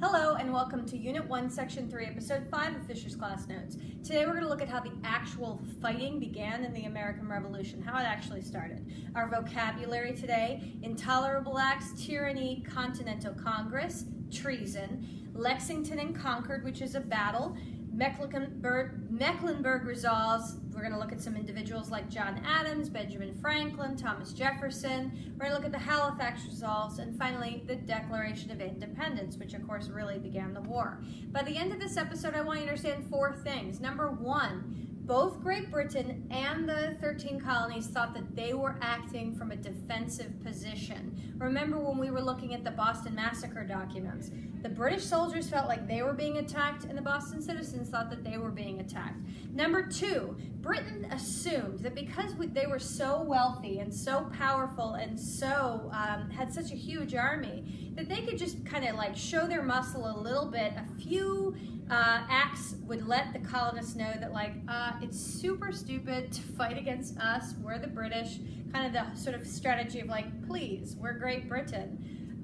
Hello and welcome to Unit 1, Section 3, Episode 5 of Fisher's Class Notes. Today we're going to look at how the actual fighting began in the American Revolution, how it actually started. Our vocabulary today: intolerable acts, tyranny, Continental Congress, treason, Lexington and Concord, which is a battle, Mecklenburg resolves. We're going to look at some individuals like John Adams, Benjamin Franklin, Thomas Jefferson. We're going to look at the Halifax resolves, and finally the Declaration of Independence, which of course really began the war. By the end of this episode, I want you to understand four things. Number one, both Great Britain and the 13 colonies thought that they were acting from a defensive position. Remember when we were looking at the Boston Massacre documents? The British soldiers felt like they were being attacked, and the Boston citizens thought that they were being attacked. Number two, Britain assumed that because they were so wealthy and so powerful and so had such a huge army, that they could just kind of like show their muscle a little bit. A few acts would let the colonists know that it's super stupid to fight against us. We're the British. Kind of the sort of strategy of like, please, we're Great Britain.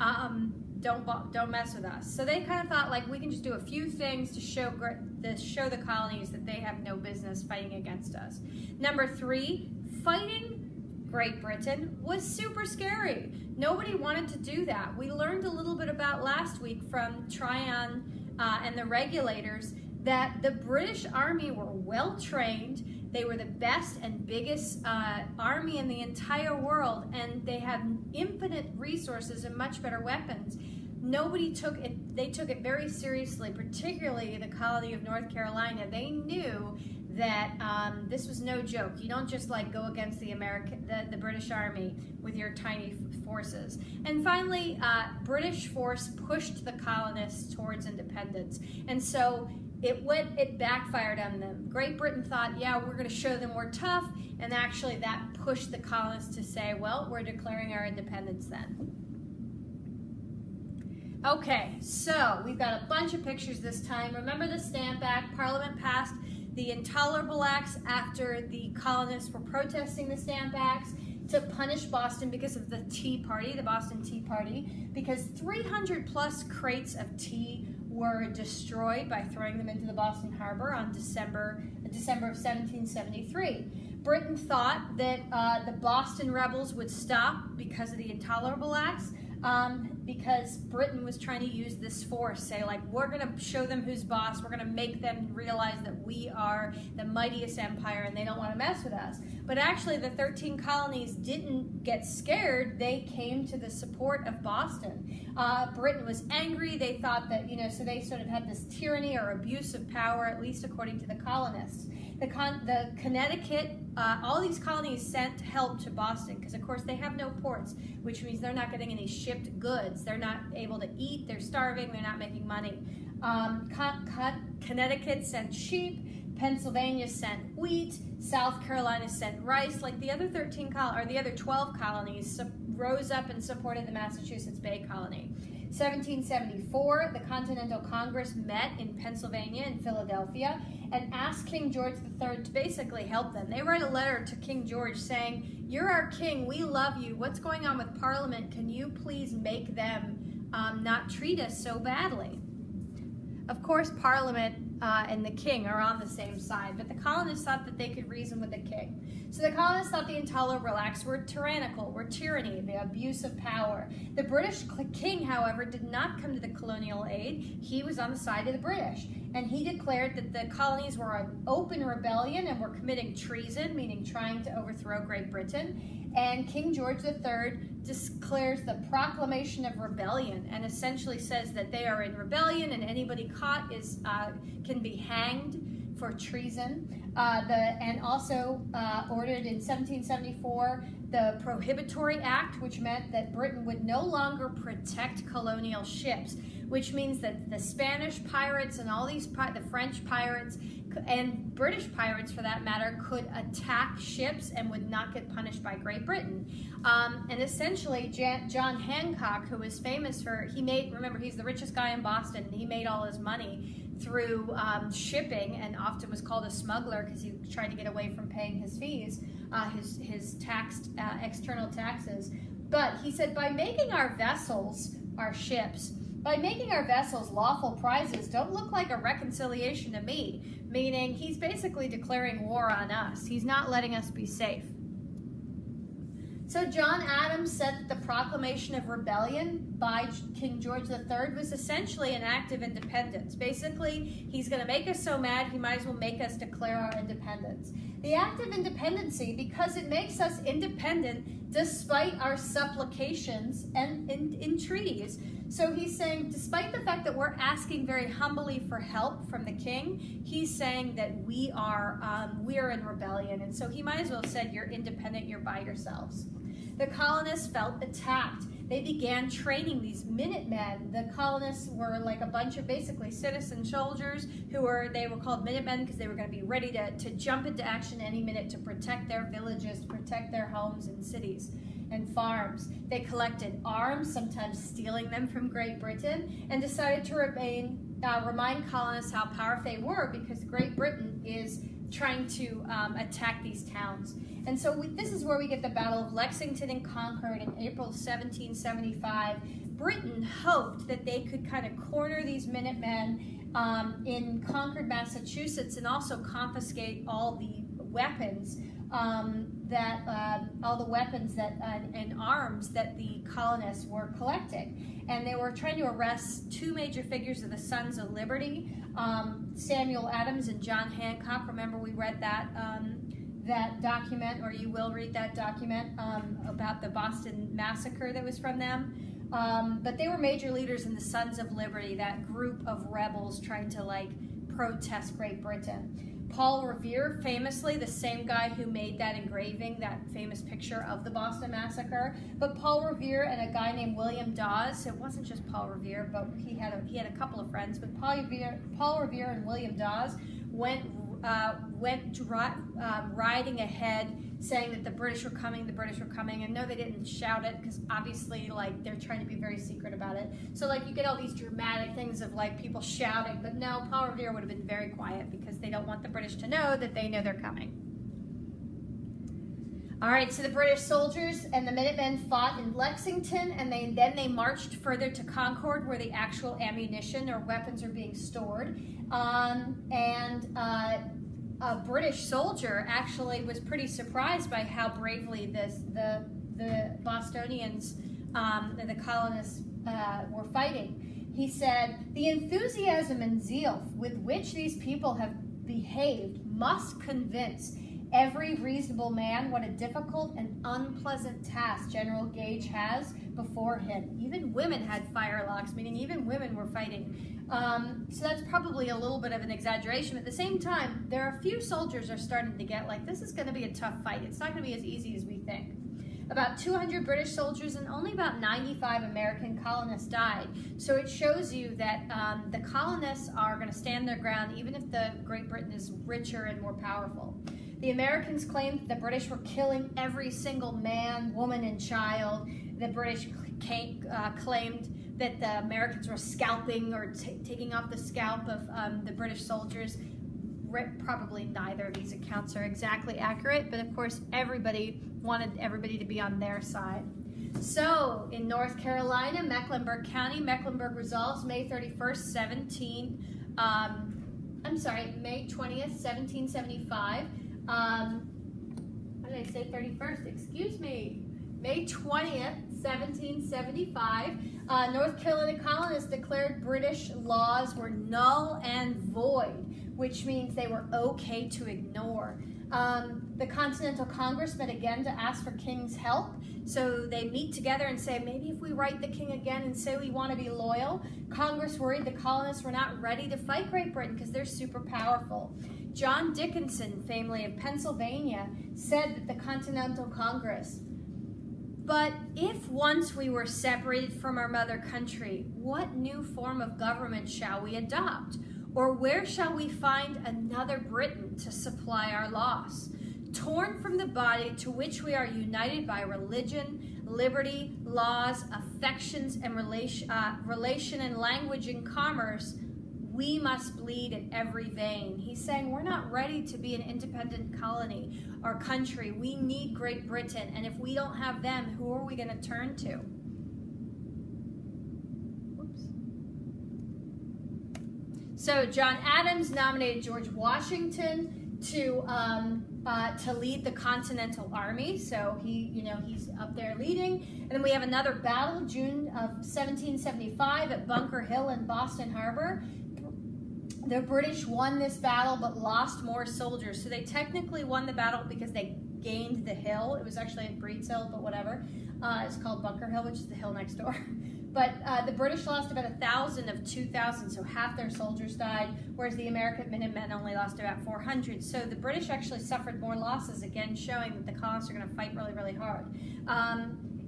Don't mess with us. So they kind of thought like we can just do a few things to show the colonies that they have no business fighting against us. Number three, fighting Great Britain was super scary. Nobody wanted to do that. We learned a little bit about last week from Tryon and the regulators that the British Army were well trained. They were the best and biggest army in the entire world, and they had infinite resources and much better weapons. Nobody took it, they took it very seriously, particularly the colony of North Carolina. They knew that this was no joke. You don't just like go against the British Army with your tiny forces. And finally, British force pushed the colonists towards independence. And so it backfired on them. Great Britain thought, yeah, we're going to show them we're tough, and actually that pushed the colonists to say, well, we're declaring our independence then. Okay, so we've got a bunch of pictures this time. Remember the Stamp Act? Parliament passed the Intolerable Acts after the colonists were protesting the Stamp Acts to punish Boston because of the Tea Party, the Boston Tea Party, because 300 plus crates of tea were destroyed by throwing them into the Boston Harbor on December of 1773. Britain thought that the Boston rebels would stop because of the Intolerable Acts, because Britain was trying to use this force, say like, we're going to show them who's boss, we're going to make them realize that we are the mightiest empire and they don't want to mess with us. But actually the 13 colonies didn't get scared, they came to the support of Boston. Britain was angry, they thought that, so they sort of had this tyranny or abuse of power, at least according to the colonists. The Connecticut, all these colonies sent help to Boston because, of course, they have no ports, which means they're not getting any shipped goods. They're not able to eat. They're starving. They're not making money. Connecticut sent sheep. Pennsylvania sent wheat. South Carolina sent rice. Like the other 12 colonies rose up and supported the Massachusetts Bay Colony. 1774, the Continental Congress met in Pennsylvania and Philadelphia and asked King George III to basically help them. They write a letter to King George saying, you're our king, we love you, what's going on with Parliament? Can you please make them not treat us so badly? Of course, Parliament and the king are on the same side, but the colonists thought that they could reason with the king. So the colonists thought the Intolerable Acts were tyrannical, were tyranny, the abuse of power. The British king, however, did not come to the colonial aid. He was on the side of the British, and he declared that the colonies were an open rebellion and were committing treason, meaning trying to overthrow Great Britain. And King George III declares the Proclamation of Rebellion and essentially says that they are in rebellion and anybody caught can be hanged for treason. And also ordered in 1774 the Prohibitory Act, which meant that Britain would no longer protect colonial ships, which means that the Spanish pirates and all these, the French pirates and British pirates for that matter, could attack ships and would not get punished by Great Britain. And essentially John Hancock, who was famous for, remember he's the richest guy in Boston, and he made all his money through shipping and often was called a smuggler because he tried to get away from paying his fees, his taxed external taxes. But he said, by making our vessels, our ships, by making our vessels lawful prizes don't look like a reconciliation to me, meaning he's basically declaring war on us. He's not letting us be safe. So John Adams said that the proclamation of rebellion by King George III was essentially an act of independence. Basically, he's going to make us so mad, he might as well make us declare our independence. The act of independency, because it makes us independent despite our supplications and entreaties. So he's saying, despite the fact that we're asking very humbly for help from the king, he's saying that we are in rebellion. And so he might as well have said, you're independent, you're by yourselves. The colonists felt attacked. They began training these Minutemen. The colonists were like a bunch of basically citizen soldiers they were called Minutemen because they were going to be ready to jump into action any minute to protect their villages, to protect their homes and cities and farms. They collected arms, sometimes stealing them from Great Britain, and decided to remind colonists how powerful they were because Great Britain is trying to attack these towns. And so this is where we get the Battle of Lexington and Concord in April 1775. Britain hoped that they could kind of corner these Minutemen in Concord, Massachusetts, and also confiscate all the weapons and arms that the colonists were collecting. And they were trying to arrest two major figures of the Sons of Liberty, Samuel Adams and John Hancock. Remember, we read that document, or you will read that document about the Boston Massacre that was from them. But they were major leaders in the Sons of Liberty, that group of rebels trying to protest Great Britain. Paul Revere, famously, the same guy who made that engraving, that famous picture of the Boston Massacre. But Paul Revere and a guy named William Dawes, it wasn't just Paul Revere, but he had a couple of friends, but Paul Revere and William Dawes went riding ahead, saying that the British were coming, and no, they didn't shout it, because obviously, they're trying to be very secret about it. So, you get all these dramatic things of, people shouting, but no, Paul Revere would have been very quiet, because they don't want the British to know that they know they're coming. All right, so the British soldiers and the Minutemen fought in Lexington, and then they marched further to Concord, where the actual ammunition or weapons are being stored. A British soldier actually was pretty surprised by how bravely the Bostonians, the colonists, were fighting. He said, "The enthusiasm and zeal with which these people have behaved must convince every reasonable man what a difficult and unpleasant task General Gage has before him." Even women had firelocks, meaning even women were fighting. So that's probably a little bit of an exaggeration. At the same time, there are a few soldiers are starting to get this is going to be a tough fight. It's not going to be as easy as we think. About 200 British soldiers and only about 95 American colonists died. So it shows you that the colonists are going to stand their ground even if the Great Britain is richer and more powerful. The Americans claimed that the British were killing every single man, woman, and child. The British claimed that the Americans were scalping or taking off the scalp of the British soldiers. Probably neither of these accounts are exactly accurate, but of course everybody wanted everybody to be on their side. So in North Carolina, Mecklenburg County, Mecklenburg resolves May 31st, May 20th, 1775. What did I say, 31st? Excuse me. May 20th, 1775, North Carolina colonists declared British laws were null and void, which means they were okay to ignore. The Continental Congress met again to ask for King's help. So they meet together and say, maybe if we write the king again and say we want to be loyal. Congress worried the colonists were not ready to fight Great Britain because they're super powerful. John Dickinson, famously of Pennsylvania, said that the Continental Congress, "But if once we were separated from our mother country, what new form of government shall we adopt? Or where shall we find another Britain to supply our loss? Torn from the body to which we are united by religion, liberty, laws, affections, and relation and language and commerce, we must bleed in every vein." He's saying we're not ready to be an independent colony or country. We need Great Britain, and if we don't have them, who are we going to turn to? Whoops. So John Adams nominated George Washington to lead the Continental Army. So he's up there leading. And then we have another battle, June of 1775 at Bunker Hill in Boston Harbor. The British won this battle but lost more soldiers. So they technically won the battle because they gained the hill. It was actually at Breed's Hill, but whatever. It's called Bunker Hill, which is the hill next door. But the British lost about 1,000 of 2,000, so half their soldiers died, whereas the American Minutemen only lost about 400. So the British actually suffered more losses, again showing that the colonists are going to fight really, really hard.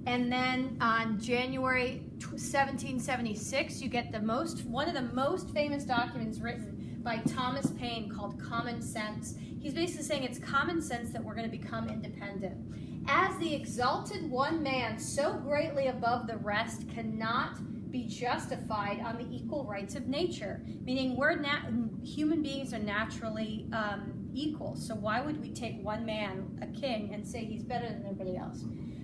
And then on January 1776, you get one of the most famous documents written by Thomas Paine called Common Sense. He's basically saying it's common sense that we're going to become independent. As the exalted one man so greatly above the rest cannot be justified on the equal rights of nature, meaning human beings are naturally equal. So why would we take one man, a king, and say he's better than everybody else?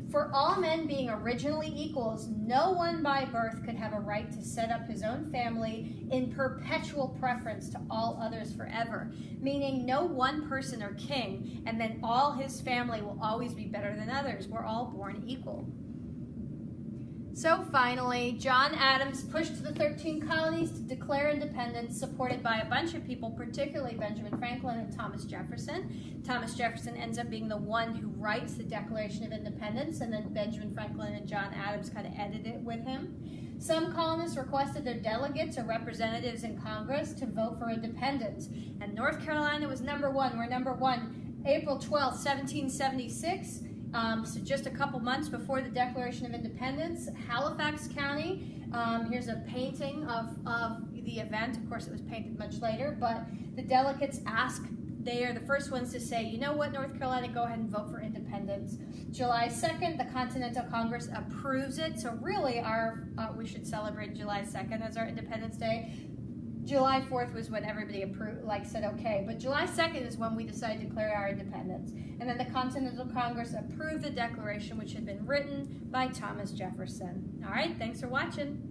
For all men being originally equals, no one by birth could have a right to set up his own family in perpetual preference to all others forever, meaning no one person are king, and then all his family will always be better than others. We're all born equal. So finally, John Adams pushed the 13 colonies to declare independence, supported by a bunch of people, particularly Benjamin Franklin and Thomas Jefferson. Thomas Jefferson ends up being the one who writes the Declaration of Independence, and then Benjamin Franklin and John Adams kind of edit it with him. Some colonists requested their delegates or representatives in Congress to vote for independence, and North Carolina was number one. We're number one. April 12, 1776. So just a couple months before the Declaration of Independence, Halifax County, here's a painting of the event. Of course, it was painted much later, but the delegates they are the first ones to say, you know what, North Carolina, go ahead and vote for independence. July 2nd, the Continental Congress approves it. So really, we should celebrate July 2nd as our Independence Day. July 4th was when everybody said okay, but July 2nd is when we decided to declare our independence. And then the Continental Congress approved the Declaration, which had been written by Thomas Jefferson. All right, thanks for watching.